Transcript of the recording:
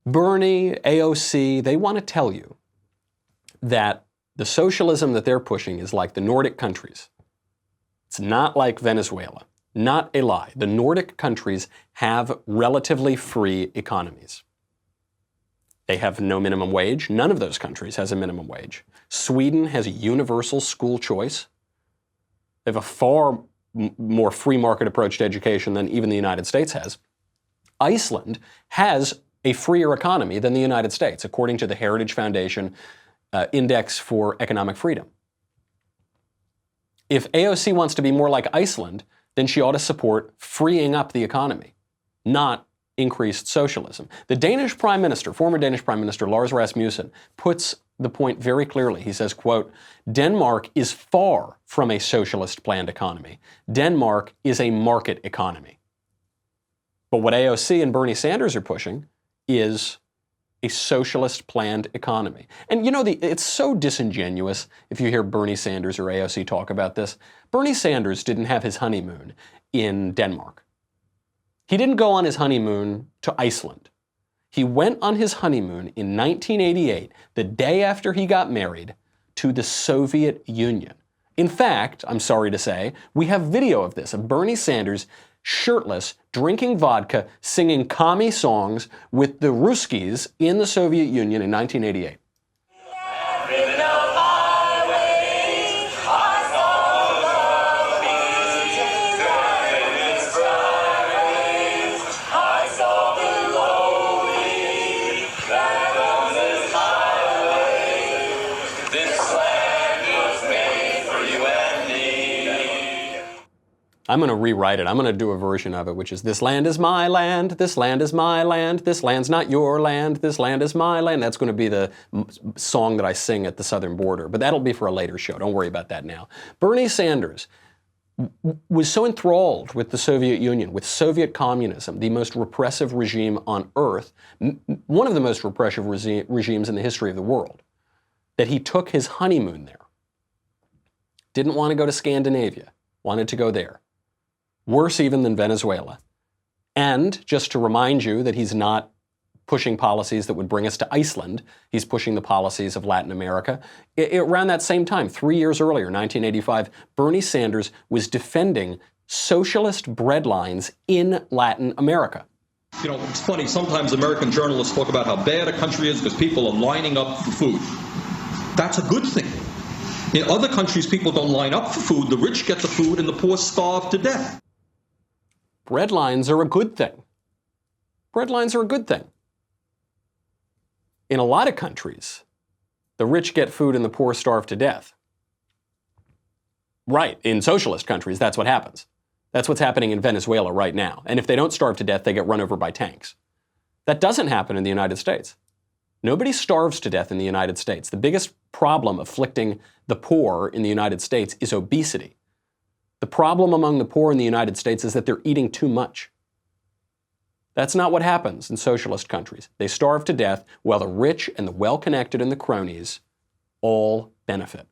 Bernie, AOC, they want to tell you that the socialism that they're pushing is like the Nordic countries. It's not like Venezuela. Not a lie. The Nordic countries have relatively free economies. They have no minimum wage. None of those countries has a minimum wage. Sweden has a universal school choice. They have a far more free market approach to education than even the United States has. Iceland has a freer economy than the United States, according to the Heritage Foundation Index for Economic Freedom. If AOC wants to be more like Iceland, then she ought to support freeing up the economy, not increased socialism. The Danish Prime Minister, former Danish Prime Minister Lars Rasmussen, puts the point very clearly. He says, quote, "Denmark is far from a socialist planned economy. Denmark is a market economy." But what AOC and Bernie Sanders are pushing is a socialist planned economy. And you know, it's so disingenuous if you hear Bernie Sanders or AOC talk about this. Bernie Sanders didn't have his honeymoon in Denmark. He didn't go on his honeymoon to Iceland. He went on his honeymoon in 1988, the day after he got married, to the Soviet Union. In fact, I'm sorry to say, we have video of this, of Bernie Sanders shirtless, drinking vodka, singing commie songs with the Ruskies in the Soviet Union in 1988. I'm going to rewrite it. I'm going to do a version of it, which is, "This land is my land, this land is my land, this land's not your land, this land is my land." That's going to be the song that I sing at the southern border, but that'll be for a later show. Don't worry about that now. Bernie Sanders was so enthralled with the Soviet Union, with Soviet communism, the most repressive regime on earth, one of the most repressive regimes in the history of the world, that he took his honeymoon there. Didn't want to go to Scandinavia, wanted to go there. Worse even than Venezuela. And just to remind you that he's not pushing policies that would bring us to Iceland, he's pushing the policies of Latin America. Around that same time, 3 years earlier, 1985, Bernie Sanders was defending socialist breadlines in Latin America. You know, it's funny, sometimes American journalists talk about how bad a country is because people are lining up for food. That's a good thing. In other countries, people don't line up for food. The rich get the food and the poor starve to death. Breadlines are a good thing. Breadlines are a good thing. In a lot of countries, the rich get food and the poor starve to death. Right, in socialist countries, that's what happens. That's what's happening in Venezuela right now. And if they don't starve to death, they get run over by tanks. That doesn't happen in the United States. Nobody starves to death in the United States. The biggest problem afflicting the poor in the United States is obesity. The problem among the poor in the United States is that they're eating too much. That's not what happens in socialist countries. They starve to death while the rich and the well-connected and the cronies all benefit.